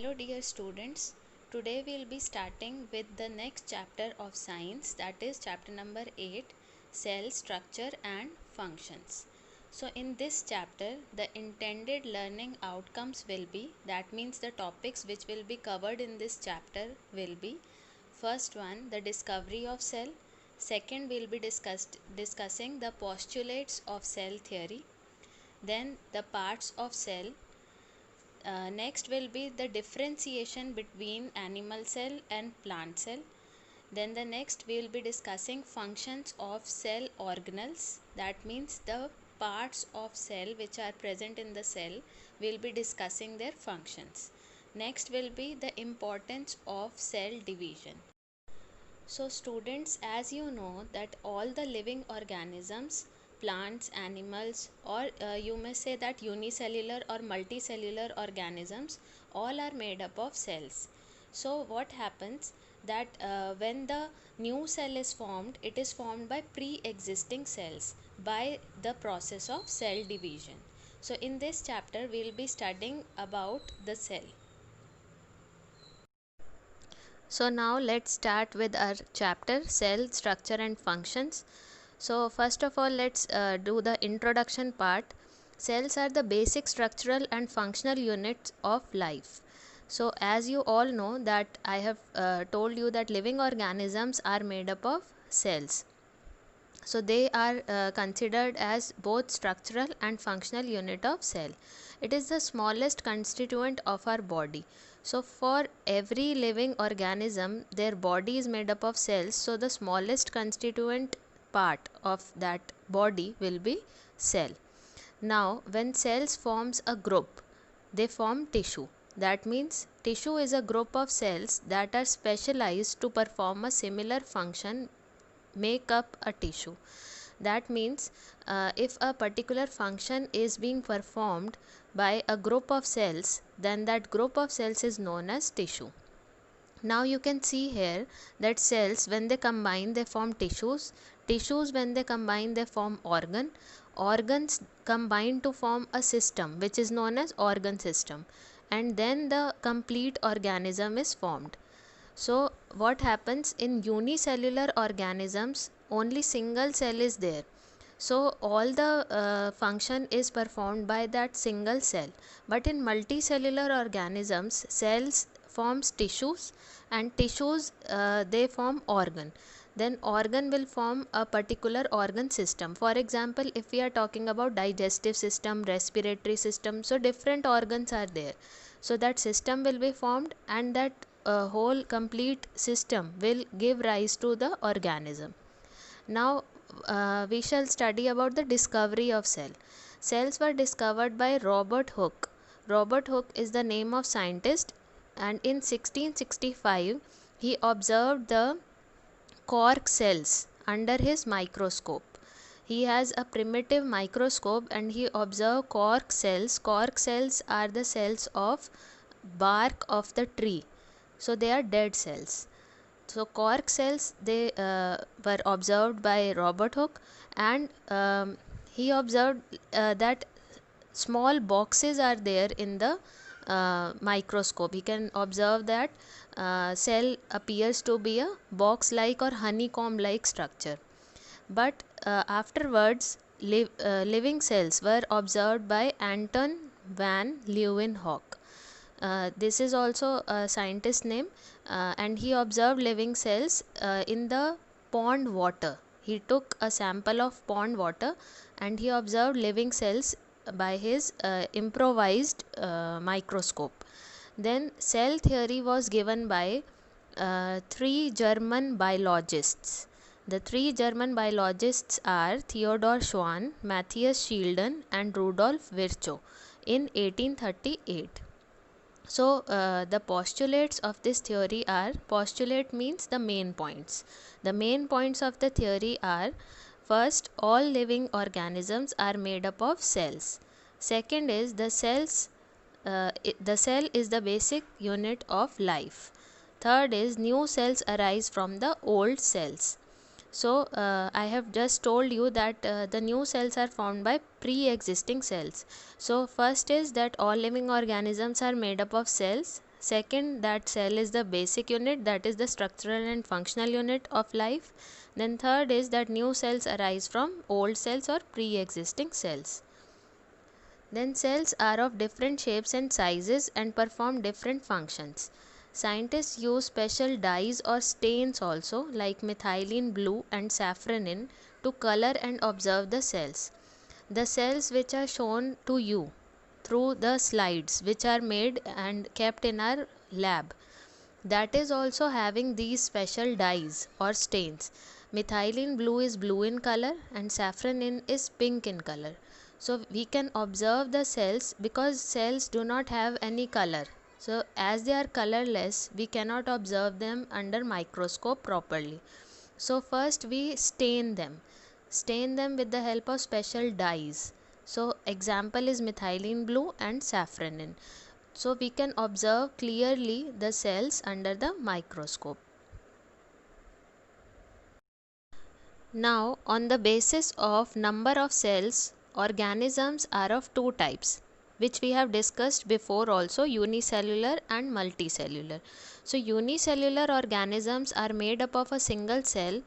Hello dear students, today we will be starting with the next chapter of science, that is chapter number 8, cell structure and functions. So in this chapter the intended learning outcomes will be, that means the topics which will be covered in this chapter will be: first one, the discovery of cell; second, we will be discussing the postulates of cell theory; then the parts of cell. Next will be the differentiation between animal cell and plant cell. Then the next we will be discussing functions of cell organelles, that means the parts of cell which are present in the cell. We will be discussing their functions. Next will be the importance of cell division. So students, as you know that all the living organisms, plants, animals, or you may say that unicellular or multicellular organisms, all are made up of cells. So what happens that when the new cell is formed, it is formed by pre-existing cells by the process of cell division. So in this chapter we will be studying about the cell. So now let's start with our chapter, cell structure and functions. So first of all, let's do the introduction part. Cells are the basic structural and functional units of life. So as you all know that I have told you that living organisms are made up of cells. So they are considered as both structural and functional unit of cell. It is the smallest constituent of our body. So for every living organism, their body is made up of cells. So the smallest constituent part of that body will be cell. Now when cells forms a group, they form tissue. That means tissue is a group of cells that are specialized to perform a similar function, make up a tissue. That means if a particular function is being performed by a group of cells, then that group of cells is known as tissue. Now you can see here that cells, when they combine, they form tissues. Tissues, when they combine, they form organs combine to form a system which is known as organ system, and then the complete organism is formed. So what happens in unicellular organisms, only single cell is there. So all the function is performed by that single cell. But in multicellular organisms, cells forms tissues, and tissues they form organ. Then organ will form a particular organ system. For example, if we are talking about digestive system, respiratory system, so different organs are there. So that system will be formed, and that whole complete system will give rise to the organism. Now we shall study about the discovery of cell. Cells were discovered by Robert Hooke. Robert Hooke is the name of scientist, and in 1665 he observed the cork cells under his microscope. He has a primitive microscope and he observed cork cells. Cork cells are the cells of bark of the tree. So they are dead cells. So cork cells, they were observed by Robert Hooke, and he observed that small boxes are there in the microscope. He can observe that cell appears to be a box like or honeycomb like structure. But afterwards living cells were observed by Anton van Leeuwenhoek. This is also a scientist name, and he observed living cells in the pond water. He took a sample of pond water and he observed living cells by his improvised microscope. Then cell theory was given by three German biologists. The three German biologists are Theodor Schwann, Matthias Schilden and Rudolf Virchow in 1838. So the postulates of this theory are, postulate means the main points. The main points of the theory are: first, all living organisms are made up of cells. Second is the cell is the basic unit of life. Third is new cells arise from the old cells. So I have just told you that the new cells are formed by pre-existing cells. So first is that all living organisms are made up of cells. Second, that cell is the basic unit, that is the structural and functional unit of life. Then third is that new cells arise from old cells or pre-existing cells. Then cells are of different shapes and sizes and perform different functions. Scientists use special dyes or stains also, like methylene blue and safranin, to color and observe the cells. The cells which are shown to you through the slides, which are made and kept in our lab, that is also having these special dyes or stains. Methylene blue is blue in color and safranin is pink in color. So we can observe the cells because cells do not have any color. So as they are colorless, we cannot observe them under microscope properly. So first we stain them with the help of special dyes. So example is methylene blue and safranin. So we can observe clearly the cells under the microscope. Now, on the basis of number of cells, organisms are of two types, which we have discussed before also, unicellular and multicellular. So unicellular organisms are made up of a single cell,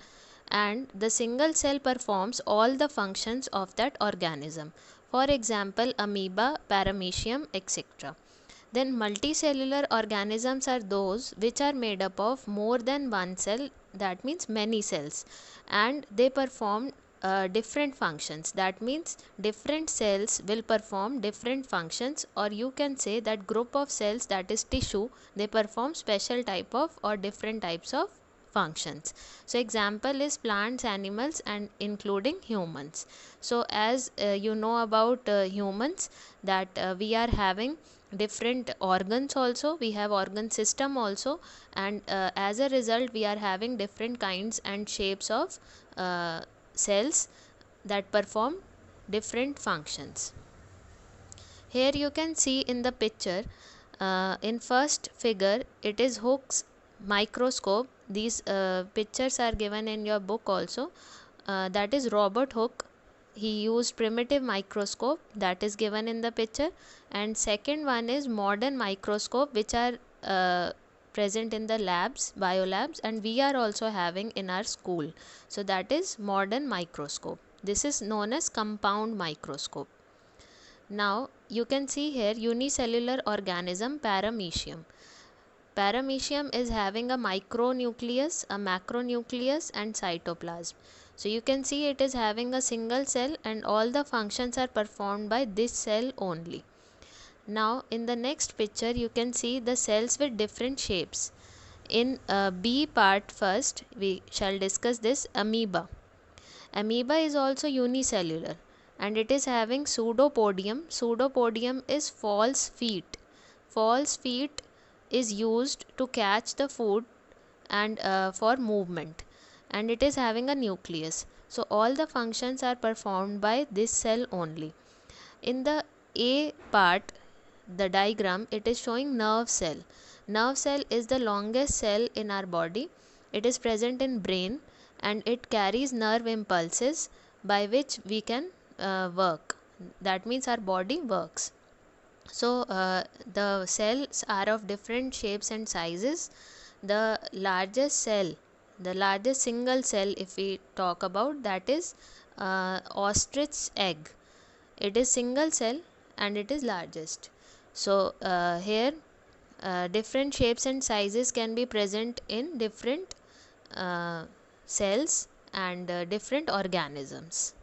and the single cell performs all the functions of that organism. For example, amoeba, paramecium, etc. Then multicellular organisms are those which are made up of more than one cell, that means many cells, and they perform different functions. That means different cells will perform different functions, or you can say that group of cells, that is tissue, they perform special type of or different types of functions. So example is plants, animals, and including humans. So as you know about humans, that we are having different organs also, we have organ system also, and as a result we are having different kinds and shapes of cells that perform different functions. Here you can see in the picture, in first figure it is Hooke's microscope. These pictures are given in your book also. That is Robert Hooke. He used primitive microscope, that is given in the picture. And second one is modern microscope, which are present in the labs, biolabs, and we are also having in our school. So that is modern microscope. This is known as compound microscope. Now you can see here unicellular organism paramecium. Paramecium is having a micronucleus, a macronucleus, and cytoplasm. So you can see it is having a single cell and all the functions are performed by this cell only. Now in the next picture you can see the cells with different shapes. In B part first we shall discuss this amoeba. Amoeba is also unicellular and it is having pseudopodium. Pseudopodium is false feet. False feet is used to catch the food and for movement, and it is having a nucleus. So all the functions are performed by this cell only. In the A part, the diagram, it is showing nerve cell. Nerve cell is the longest cell in our body. It is present in brain and it carries nerve impulses by which we can work. That means our body works. So the cells are of different shapes and sizes. The largest cell, the largest single cell if we talk about, that is ostrich egg. It is single cell and it is largest. So here different shapes and sizes can be present in different cells and different organisms.